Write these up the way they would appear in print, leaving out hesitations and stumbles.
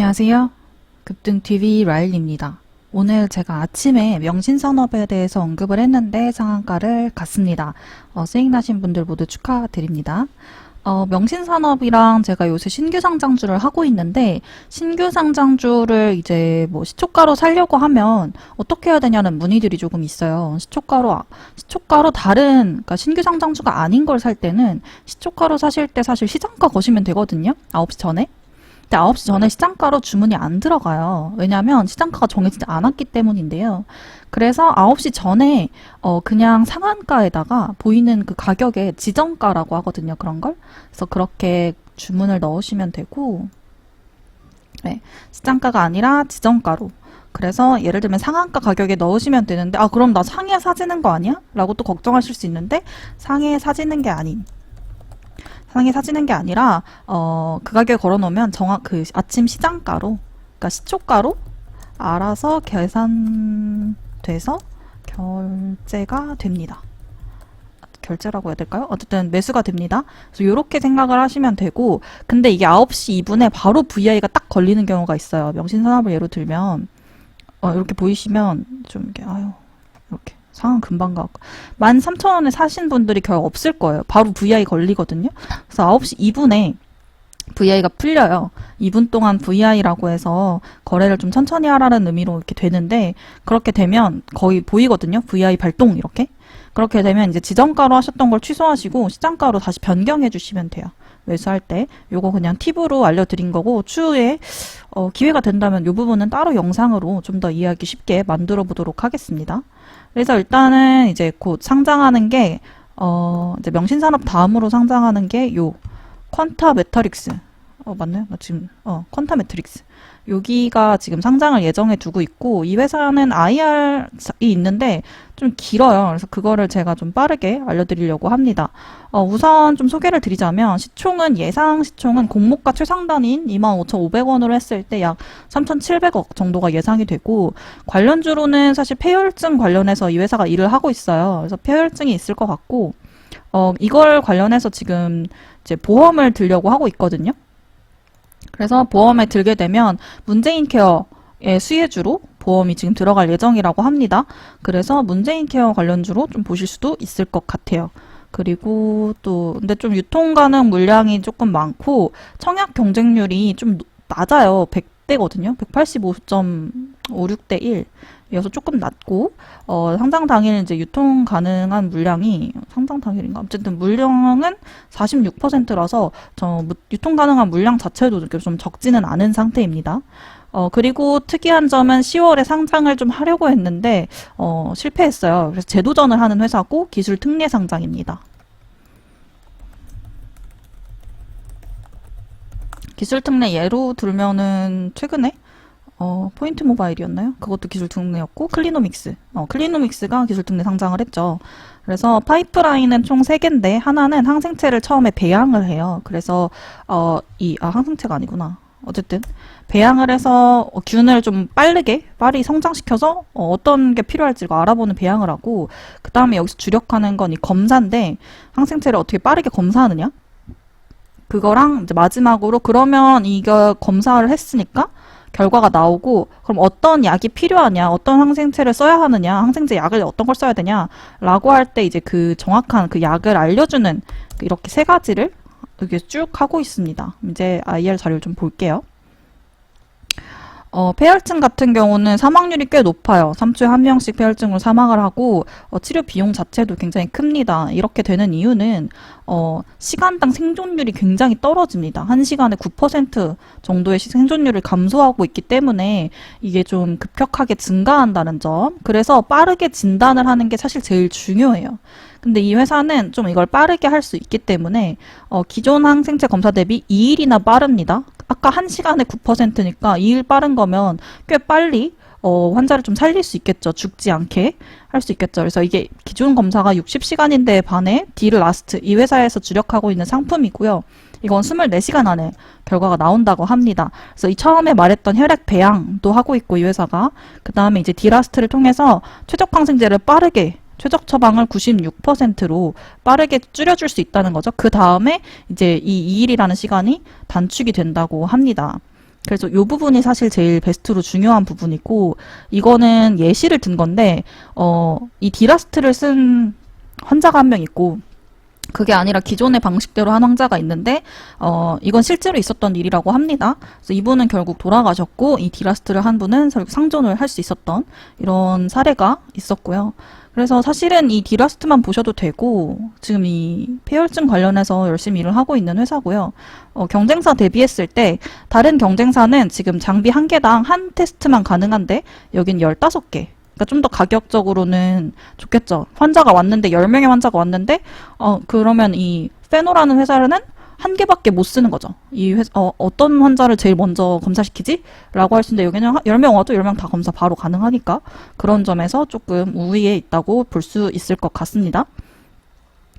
안녕하세요. 급등TV 라일입니다. 오늘 제가 아침에 명신산업에 대해서 언급을 했는데 상한가를 갔습니다. 수익 나신 분들 모두 축하드립니다. 명신산업이랑 제가 요새 신규 상장주를 하고 있는데 신규 상장주를 이제 뭐 시초가로 살려고 하면 어떻게 해야 되냐는 문의들이 조금 있어요. 시초가로 다른 그러니까 신규 상장주가 아닌 걸 살 때는 시초가로 사실 때 사실 시장가 거시면 되거든요. 9시 전에. 근데 9시 전에 시장가로 주문이 안 들어가요. 왜냐하면 시장가가 정해지지 않았기 때문인데요. 그래서 9시 전에 그냥 상한가에다가 보이는 그 가격에 지정가라고 하거든요. 그런 걸. 그래서 그렇게 주문을 넣으시면 되고 네, 시장가가 아니라 지정가로. 그래서 예를 들면 상한가 가격에 넣으시면 되는데 그럼 나 상해 사지는 거 아니야? 라고 또 걱정하실 수 있는데 상해 사지는 게 아니라 그 가격에 걸어놓으면 그 아침 시장가로 그러니까 시초가로 알아서 계산돼서 결제가 됩니다. 결제라고 해야 될까요? 어쨌든 매수가 됩니다. 그래서 이렇게 생각을 하시면 되고 근데 이게 9시 2분에 바로 VI가 딱 걸리는 경우가 있어요. 명신산업을 예로 들면 이렇게 보이시면 좀 이렇게 이렇게 상황 금방 가고 13,000원에 사신 분들이 결국 없을 거예요. 바로 VI 걸리거든요. 그래서 9시 2분에 VI가 풀려요. 2분 동안 VI라고 해서 거래를 좀 천천히 하라는 의미로 이렇게 되는데 그렇게 되면 거의 보이거든요. VI 발동 이렇게. 그렇게 되면 이제 지정가로 하셨던 걸 취소하시고 시장가로 다시 변경해 주시면 돼요. 매수할 때 요거 그냥 팁으로 알려드린 거고 추후에 기회가 된다면 요 부분은 따로 영상으로 좀 더 이해하기 쉽게 만들어 보도록 하겠습니다. 그래서 일단은 이제 곧 상장하는 게 이제 명신산업 다음으로 상장하는 게 요 퀀타 매트릭스 맞나요? 나 지금 퀀타 매트릭스 여기가 지금 상장을 예정해 두고 있고 이 회사는 IR이 있는데 좀 길어요. 그래서 그거를 제가 좀 빠르게 알려드리려고 합니다. 우선 좀 소개를 드리자면 예상 시총은 공모가 최상단인 25,500원으로 했을 때 약 3,700억 정도가 예상이 되고 관련주로는 사실 폐혈증 관련해서 이 회사가 일을 하고 있어요. 그래서 폐혈증이 있을 것 같고 이걸 관련해서 지금 이제 보험을 들려고 하고 있거든요. 그래서 보험에 들게 되면 문재인 케어의 수혜주로 보험이 지금 들어갈 예정이라고 합니다. 그래서 문재인 케어 관련주로 좀 보실 수도 있을 것 같아요. 그리고 또 근데 좀 유통 가능 물량이 조금 많고 청약 경쟁률이 좀 낮아요. 100대거든요. 185.56대 1. 이어서 조금 낮고 상장 당일 이제 유통 가능한 물량이 상장 당일인가 어쨌든 물량은 46%라서 유통 가능한 물량 자체도 좀 적지는 않은 상태입니다. 그리고 특이한 점은 10월에 상장을 좀 하려고 했는데 실패했어요. 그래서 재도전을 하는 회사고 기술 특례 상장입니다. 기술 특례 예로 들면은 최근에 포인트 모바일이었나요? 그것도 기술 특례였고 클리노믹스가 기술 특례 상장을 했죠. 그래서 파이프라인은 총 3개인데 하나는 항생체를 처음에 배양을 해요. 그래서 항생체가 아니구나. 어쨌든 배양을 해서 균을 좀 빨리 성장시켜서 어떤 게 필요할지 알아보는 배양을 하고 그 다음에 여기서 주력하는 건 이 검사인데 항생체를 어떻게 빠르게 검사하느냐? 그거랑 이제 마지막으로 그러면 이거 검사를 했으니까 결과가 나오고 그럼 어떤 약이 필요하냐 어떤 항생체를 써야 하느냐 항생제 약을 어떤 걸 써야 되냐 라고 할 때 이제 그 정확한 그 약을 알려주는 이렇게 3가지를 이렇게 쭉 하고 있습니다. 이제 IR 자료를 좀 볼게요. 폐혈증 같은 경우는 사망률이 꽤 높아요. 3초에 1명씩 폐혈증으로 사망을 하고 치료 비용 자체도 굉장히 큽니다. 이렇게 되는 이유는 시간당 생존율이 굉장히 떨어집니다. 1시간에 9% 정도의 생존율을 감소하고 있기 때문에 이게 좀 급격하게 증가한다는 점. 그래서 빠르게 진단을 하는 게 사실 제일 중요해요. 근데 이 회사는 좀 이걸 빠르게 할 수 있기 때문에 기존 항생체 검사 대비 2일이나 빠릅니다. 아까 1시간에 9%니까 2일 빠른 거면 꽤 빨리 환자를 좀 살릴 수 있겠죠. 죽지 않게 할 수 있겠죠. 그래서 이게 기존 검사가 60시간인데 반해 딜라스트 이 회사에서 주력하고 있는 상품이고요. 이건 24시간 안에 결과가 나온다고 합니다. 그래서 이 처음에 말했던 혈액 배양도 하고 있고 이 회사가 그 다음에 이제 딜라스트를 통해서 최적 항생제를 빠르게 최적 처방을 96%로 빠르게 줄여줄 수 있다는 거죠. 그 다음에 이제 이 2일이라는 시간이 단축이 된다고 합니다. 그래서 이 부분이 사실 제일 베스트로 중요한 부분이고, 이거는 예시를 든 건데, 이 디라스트를 쓴 환자가 한 명 있고, 그게 아니라 기존의 방식대로 한 환자가 있는데, 이건 실제로 있었던 일이라고 합니다. 그래서 이분은 결국 돌아가셨고, 이 디라스트를 한 분은 결국 상존을 할 수 있었던 이런 사례가 있었고요. 그래서 사실은 이 디라스트만 보셔도 되고, 지금 이 폐혈증 관련해서 열심히 일을 하고 있는 회사고요. 경쟁사 대비했을 때, 다른 경쟁사는 지금 장비 한 개당 한 테스트만 가능한데, 여긴 15개. 그러니까 좀 더 가격적으로는 좋겠죠. 환자가 왔는데, 10명의 환자가 왔는데, 그러면 이 페노라는 회사는 한 개밖에 못 쓰는 거죠. 어떤 환자를 제일 먼저 검사시키지? 라고 할 수 있는데, 여기는 10명 와도 10명 다 검사 바로 가능하니까, 그런 점에서 조금 우위에 있다고 볼 수 있을 것 같습니다.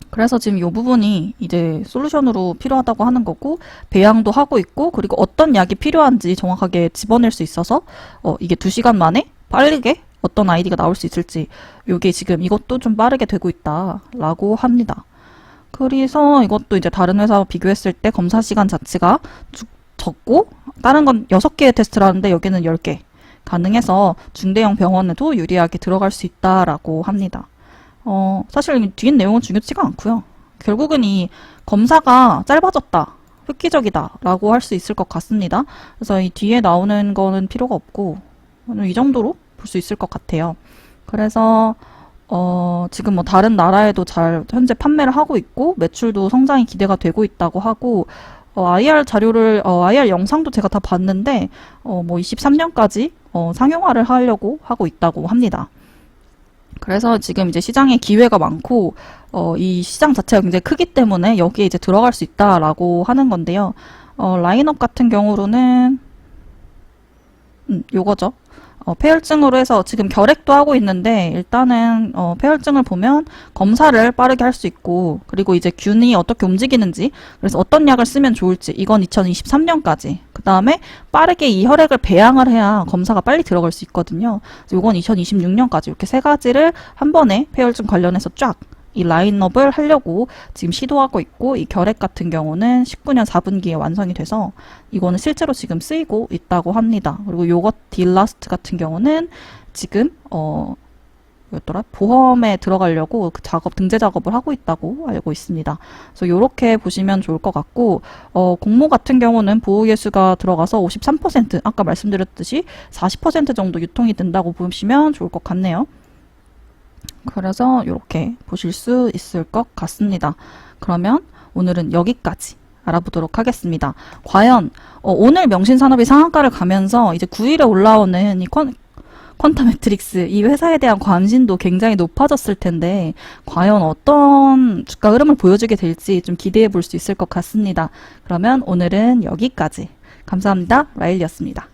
그래서 지금 이 부분이 이제 솔루션으로 필요하다고 하는 거고, 배양도 하고 있고, 그리고 어떤 약이 필요한지 정확하게 집어낼 수 있어서, 이게 2시간 만에 빠르게 어떤 아이디가 나올 수 있을지, 요게 지금 이것도 좀 빠르게 되고 있다라고 합니다. 그래서 이것도 이제 다른 회사와 비교했을 때 검사 시간 자체가 적고, 다른 건 6개의 테스트를 하는데 여기는 10개 가능해서 중대형 병원에도 유리하게 들어갈 수 있다라고 합니다. 사실 뒤에 내용은 중요치가 않고요. 결국은 이 검사가 짧아졌다, 획기적이다라고 할 수 있을 것 같습니다. 그래서 이 뒤에 나오는 거는 필요가 없고, 이 정도로 볼 수 있을 것 같아요. 그래서 지금 뭐 다른 나라에도 잘 현재 판매를 하고 있고, 매출도 성장이 기대가 되고 있다고 하고, IR 자료를, IR 영상도 제가 다 봤는데, 뭐 23년까지 상용화를 하려고 하고 있다고 합니다. 그래서 지금 이제 시장에 기회가 많고, 이 시장 자체가 굉장히 크기 때문에 여기에 이제 들어갈 수 있다라고 하는 건데요. 라인업 같은 경우로는, 요거죠. 폐혈증으로 해서 지금 결핵도 하고 있는데, 일단은 폐혈증을 보면 검사를 빠르게 할 수 있고, 그리고 이제 균이 어떻게 움직이는지, 그래서 어떤 약을 쓰면 좋을지, 이건 2023년까지. 그 다음에 빠르게 이 혈액을 배양을 해야 검사가 빨리 들어갈 수 있거든요. 그래서 이건 2026년까지 이렇게 3가지를 한 번에 폐혈증 관련해서 쫙 이 라인업을 하려고 지금 시도하고 있고, 이 결핵 같은 경우는 19년 4분기에 완성이 돼서 이거는 실제로 지금 쓰이고 있다고 합니다. 그리고 요거 딜라스트 같은 경우는 지금 뭐였더라? 보험에 들어가려고 그 등재 작업을 하고 있다고 알고 있습니다. 그래서 요렇게 보시면 좋을 것 같고, 공모 같은 경우는 보호예수가 들어가서 53%, 아까 말씀드렸듯이 40% 정도 유통이 된다고 보시면 좋을 것 같네요. 그래서 이렇게 보실 수 있을 것 같습니다. 그러면 오늘은 여기까지 알아보도록 하겠습니다. 과연 오늘 명신산업이 상한가를 가면서 이제 9일에 올라오는 이 퀀텀 매트릭스, 이 회사에 대한 관심도 굉장히 높아졌을 텐데 과연 어떤 주가 흐름을 보여주게 될지 좀 기대해 볼 수 있을 것 같습니다. 그러면 오늘은 여기까지. 감사합니다. 라일리였습니다.